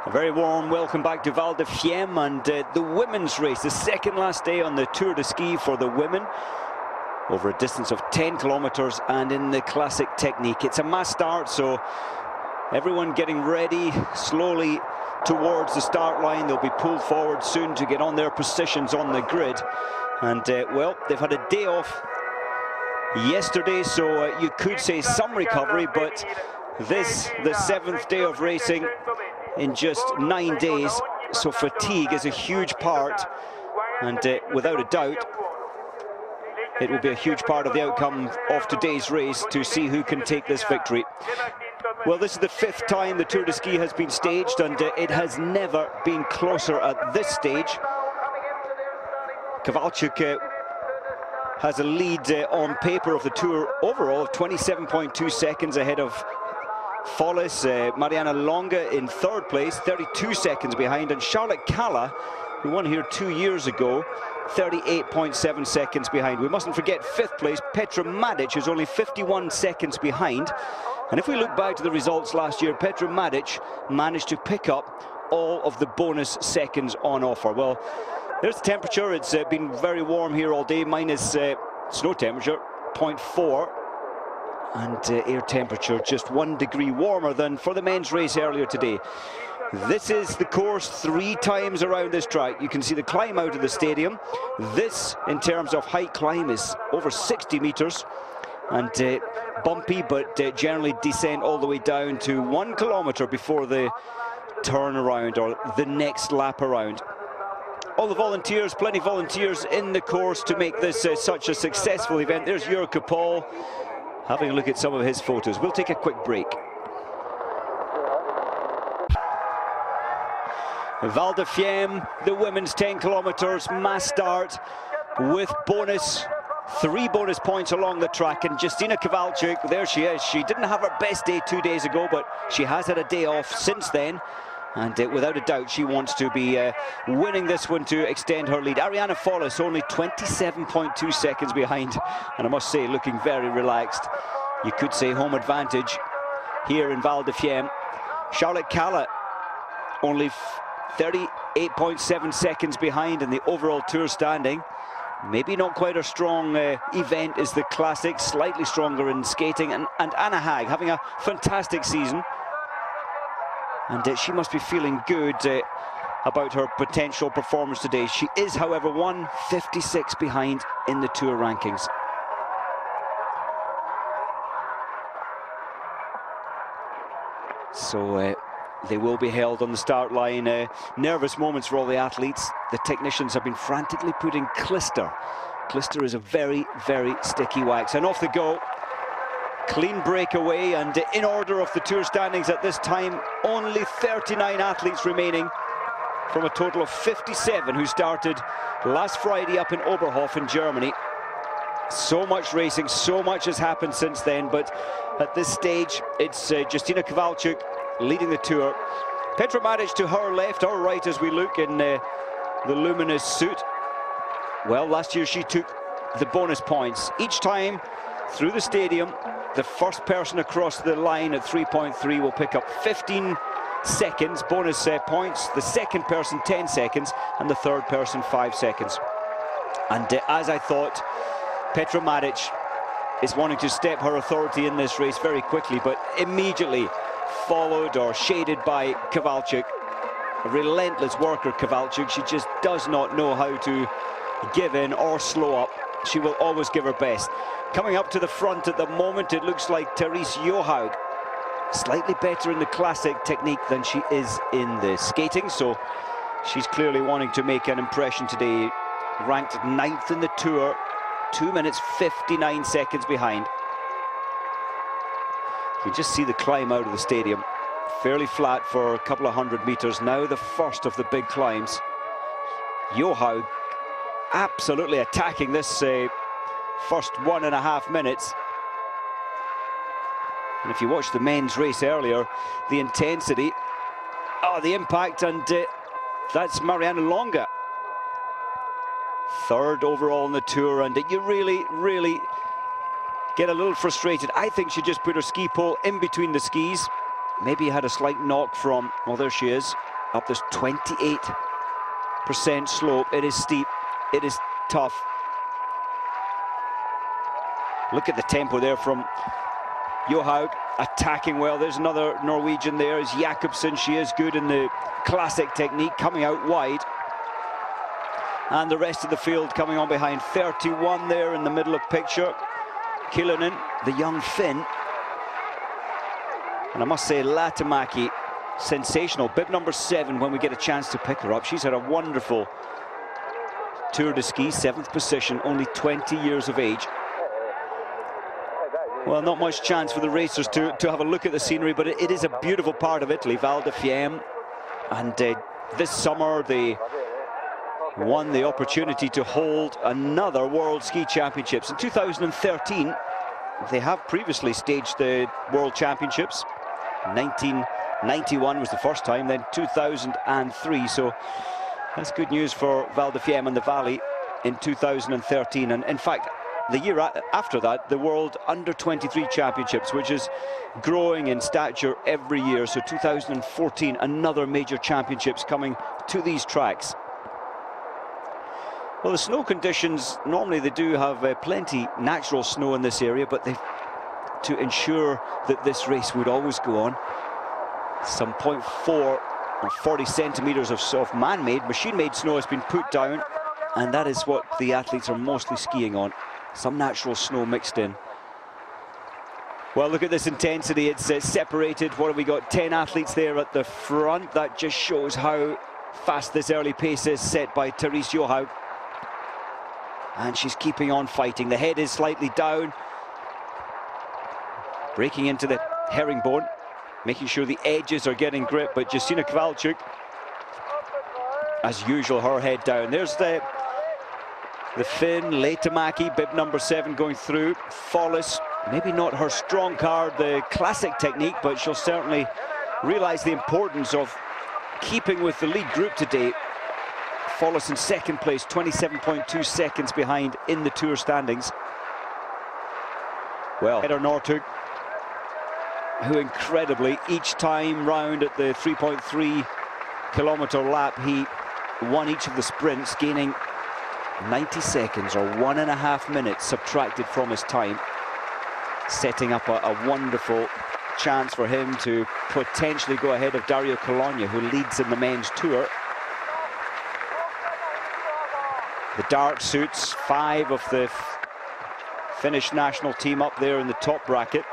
A very warm welcome back to Val de Fiemme and the women's race, the second last day on the Tour de Ski for the women, over a distance of 10 kilometers and in the classic technique. It's a mass start, so everyone getting ready slowly towards the start line. They'll be pulled forward soon to get on their positions on the grid. And well, they've had a day off yesterday, so you could say some recovery, but this, the seventh day of racing in just 9 days, so fatigue is a huge part, and without a doubt it will be a huge part of the outcome of today's race to see who can take this victory. Well, this is the fifth time the Tour de Ski has been staged, and it has never been closer at this stage. Kowalczyk has a lead on paper of the Tour overall of 27.2 seconds ahead of Follis. Mariana Longa in third place, 32 seconds behind, and Charlotte Kalla, who won here 2 years ago, 38.7 seconds behind. We mustn't forget fifth place, Petra Madic, who's only 51 seconds behind. And if we look back to the results last year, Petra Madic managed to pick up all of the bonus seconds on offer. Well, there's the temperature. It's been very warm here all day, minus snow temperature, 0.4. And air temperature just 1 degree warmer than for the men's race earlier today. This is the course 3 times around this track. You can see the climb out of the stadium. This, in terms of height climb, is over 60 meters. And bumpy, but generally descent all the way down to 1 kilometer before the turn around, or the next lap around. All the volunteers, plenty of volunteers in the course to make this such a successful event. There's Jurke Paul, having a look at some of his photos. We'll take a quick break. Val de Fiemme, the women's 10 kilometers mass start with bonus, 3 bonus points along the track. And Justyna Kowalczyk, there she is. She didn't have her best day 2 days ago, but she has had a day off since then. And without a doubt, she wants to be winning this one to extend her lead. Ariana Follis only 27.2 seconds behind, and I must say, looking very relaxed. You could say home advantage here in Val de Fiemme. Charlotte Kalla only 38.7 seconds behind in the overall Tour standing. Maybe not quite a strong event as the classic, slightly stronger in skating. And Anna Haag having a fantastic season. And she must be feeling good about her potential performance today. She is, however, 1:56 behind in the Tour rankings. So they will be held on the start line. Nervous moments for all the athletes. The technicians have been frantically putting Clister. Clister is a very, very sticky wax. And off they go. Clean breakaway, and in order of the Tour standings at this time, only 39 athletes remaining from a total of 57 who started last Friday up in Oberhof in Germany. So much racing, so much has happened since then, but at this stage it's Justyna Kowalczyk leading the Tour. Petra Madic to her left, or right as we look in the luminous suit. Well, last year she took the bonus points. Each time through the stadium, the first person across the line at 3.3 will pick up 15 seconds bonus points, the second person 10 seconds, and the third person 5 seconds. And as I thought, Petra Madic is wanting to step her authority in this race very quickly, but immediately followed or shaded by Kowalczyk. A relentless worker, Kowalczyk. She just does not know how to give in or slow up. She will always give her best. Coming up to the front at the moment, it looks like Therese Johaug. Slightly better in the classic technique than she is in the skating, so she's clearly wanting to make an impression today. Ranked 9th in the Tour, 2 minutes 59 seconds behind. You can just see the climb out of the stadium. Fairly flat for a couple of 100 meters. Now the first of the big climbs. Johaug absolutely attacking this first 1.5 minutes. And if you watched the men's race earlier, the intensity, the impact, and that's Mariana Longa. Third overall in the Tour, and you really get a little frustrated. I think she just put her ski pole in between the skis. Maybe had a slight knock from, well, there she is, up this 28% slope. It is steep, it is tough. Look at the tempo there from Johaug, attacking well. There's another Norwegian there, is Jakobsen. She is good in the classic technique, coming out wide. And the rest of the field coming on behind. 31 there in the middle of picture. Killunen, the young Finn. And I must say, Latamäki, sensational. Bib number 7 when we get a chance to pick her up. She's had a wonderful Tour de Ski, 7th position, only 20 years of age. Well, not much chance for the racers to have a look at the scenery, but it is a beautiful part of Italy, Val di Fiemme. And this summer they won the opportunity to hold another World Ski Championships. In 2013, they have previously staged the World Championships. 1991 was the first time, then 2003. So that's good news for Val di Fiemme and the Valley in 2013. And in fact, the year after that, the World Under-23 Championships, which is growing in stature every year. So 2014, another major championships coming to these tracks. Well, the snow conditions, normally they do have plenty natural snow in this area, but to ensure that this race would always go on, some 0.4 or 40 centimeters of man-made, machine-made snow has been put down, and that is what the athletes are mostly skiing on. Some natural snow mixed in. Well, look at this intensity. It's separated. What have we got? 10 athletes there at the front. That just shows how fast this early pace is set by Therese Johaug. And she's keeping on fighting. The head is slightly down. Breaking into the herringbone. Making sure the edges are getting grip. But Justyna Kowalczyk, as usual, her head down. There's the Finn, Latamäki, bib number 7 going through. Follis, maybe not her strong card, the classic technique, but she'll certainly realize the importance of keeping with the lead group today. Follis in second place, 27.2 seconds behind in the Tour standings. Well, Petter Northug, who incredibly, each time round at the 3.3 kilometer lap, he won each of the sprints, gaining 90 seconds or 1.5 minutes subtracted from his time, setting up a wonderful chance for him to potentially go ahead of Dario Cologna, who leads in the men's tour. The dark suits, 5 of the Finnish national team up there in the top bracket.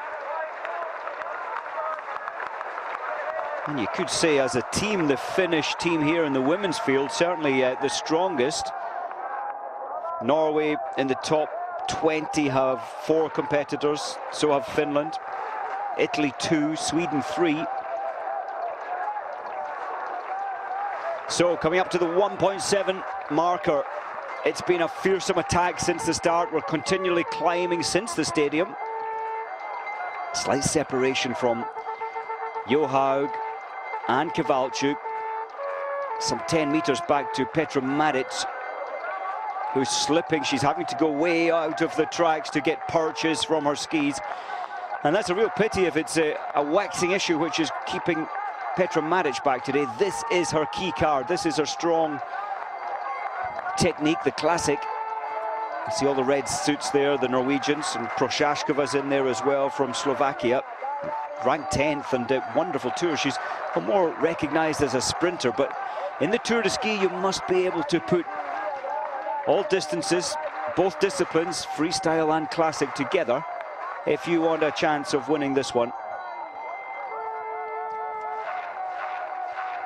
And you could say as a team, the Finnish team here in the women's field, certainly the strongest. Norway in the top 20 have 4 competitors, so have Finland. Italy 2, Sweden 3. So coming up to the 1.7 marker. It's been a fearsome attack since the start. We're continually climbing since the stadium. Slight separation from Johaug and Kowalczyk. Some 10 meters back to Petra Maric, who's slipping. She's having to go way out of the tracks to get purchase from her skis. And that's a real pity if it's a waxing issue which is keeping Petra Maric back today. This is her key card. This is her strong technique, the classic. You see all the red suits there, the Norwegians, and Prochaskova's in there as well from Slovakia. Ranked 10th and a wonderful tour. She's more recognized as a sprinter, but in the Tour de Ski you must be able to put all distances, both disciplines, freestyle and classic, together if you want a chance of winning this one.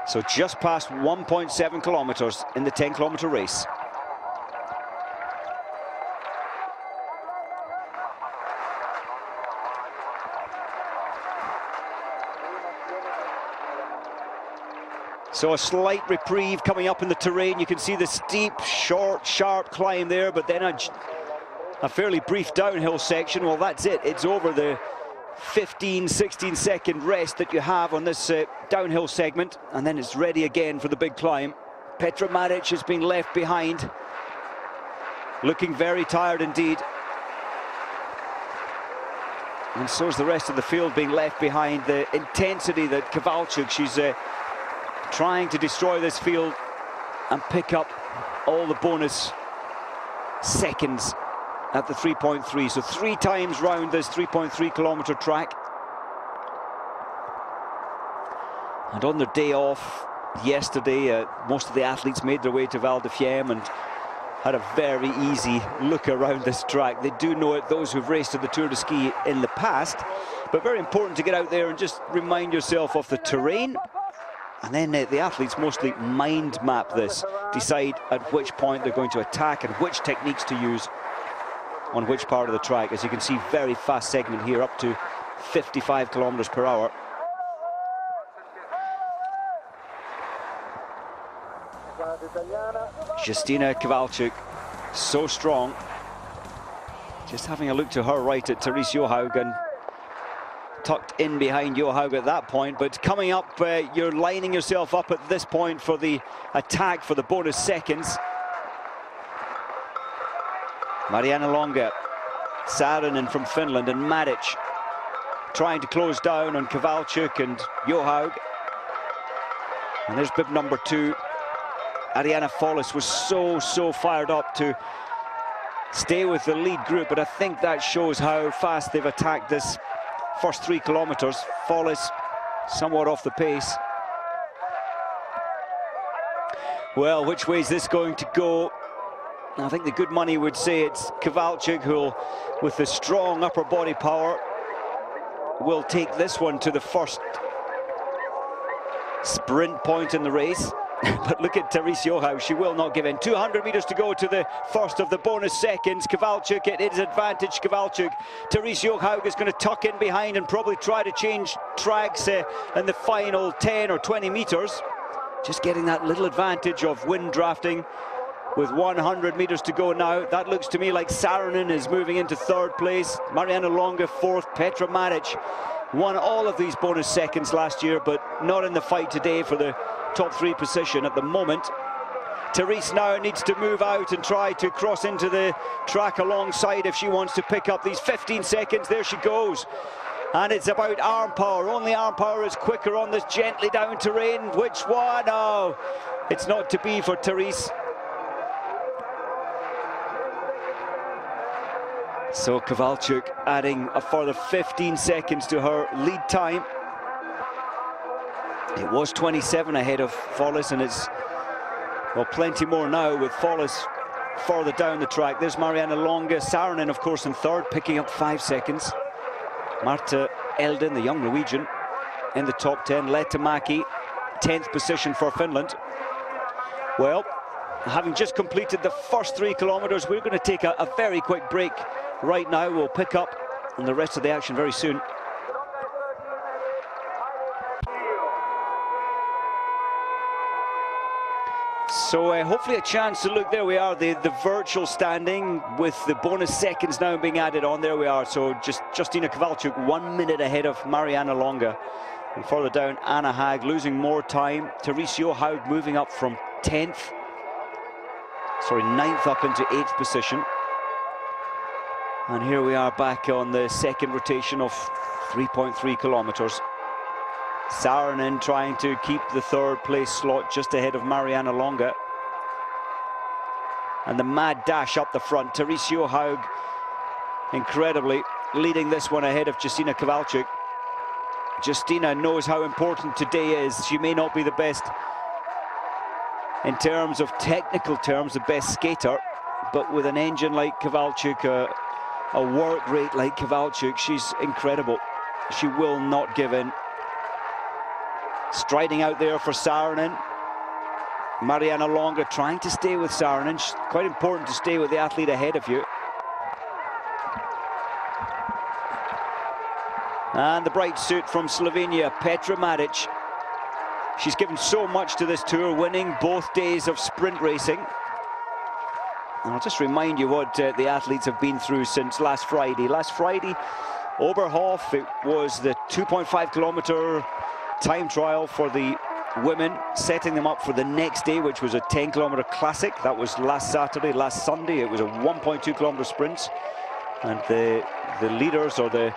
So just past 1.7 kilometers in the 10-kilometer race. So a slight reprieve coming up in the terrain. You can see the steep, short, sharp climb there, but then a fairly brief downhill section. Well, that's it. It's over the 15, 16-second rest that you have on this downhill segment, and then it's ready again for the big climb. Petra Maric has been left behind, looking very tired indeed. And so is the rest of the field being left behind. The intensity that Kowalczyk, she's trying to destroy this field and pick up all the bonus seconds at the 3.3. So 3 times round this 3.3-kilometer track. And on their day off yesterday, most of the athletes made their way to Val di Fiemme and had a very easy look around this track. They do know it, those who've raced at the Tour de Ski in the past, but very important to get out there and just remind yourself of the terrain. And then the athletes mostly mind map this, decide at which point they're going to attack and which techniques to use on which part of the track. As you can see, very fast segment here, up to 55 kilometers per hour. Justyna Kowalczyk, so strong. Just having a look to her right at Therese Johaug, and tucked in behind Johaug at that point, but coming up, you're lining yourself up at this point for the attack for the bonus seconds. Mariana Longa, Saarinen from Finland, and Maric trying to close down on Kowalczyk and Johaug. And there's bib number 2. Ariana Follis was so fired up to stay with the lead group, but I think that shows how fast they've attacked this first 3 kilometers. Follis somewhat off the pace. Well, which way is this going to go? I think the good money would say it's Kowalczyk who, with the strong upper body power, will take this one to the first sprint point in the race. But look at Therese Johaug, she will not give in. 200 meters to go to the first of the bonus seconds. Kowalczyk at his advantage. Kowalczyk, Therese Johaug is going to tuck in behind and probably try to change tracks in the final 10 or 20 meters. Just getting that little advantage of wind drafting with 100 meters to go now. That looks to me like Saarinen is moving into 3rd place. Mariana Longa 4th. Petra Maric won all of these bonus seconds last year, but not in the fight today for the top 3 position at the moment. Therese now needs to move out and try to cross into the track alongside if she wants to pick up these 15 seconds. There she goes. And it's about arm power. Only arm power is quicker on this gently down terrain. Which one? Oh, it's not to be for Therese. So Kowalczyk adding a further 15 seconds to her lead time. It was 27 ahead of Follis, and it's, well, plenty more now with Follis further down the track. There's Mariana Longa. Saarinen, of course, in 3rd, picking up 5 seconds. Marta Eldin, the young Norwegian, in the top 10. Lehtomäki, 10th position for Finland. Well, having just completed the first 3 kilometers, we're going to take a very quick break right now. We'll pick up on the rest of the action very soon. So hopefully a chance to look. There we are, the virtual standing with the bonus seconds now being added on. There we are. So just Justyna Kowalczyk 1 minute ahead of Mariana Longa. And further down, Anna Haag losing more time. Therese Johaug moving up from 9th up into 8th position. And here we are back on the second rotation of 3.3 kilometers. Saarinen trying to keep the 3rd place slot just ahead of Mariana Longa. And the mad dash up the front. Therese Johaug incredibly leading this one ahead of Justyna Kowalczyk. Justyna knows how important today is. She may not be the best in terms of technical terms, the best skater, but with an engine like Kowalczyk, a work rate like Kowalczyk, she's incredible. She will not give in. Striding out there for Saarinen. Mariana Longa trying to stay with Saarinen. It's quite important to stay with the athlete ahead of you. And the bright suit from Slovenia, Petra Maric. She's given so much to this tour, winning both days of sprint racing. And I'll just remind you what the athletes have been through since last Friday. Last Friday, Oberhof, it was the 2.5 kilometer time trial for the women, setting them up for the next day, which was a 10-kilometer classic. That was last Saturday. Last Sunday, it was a 1.2 kilometer sprint. And the leaders, or the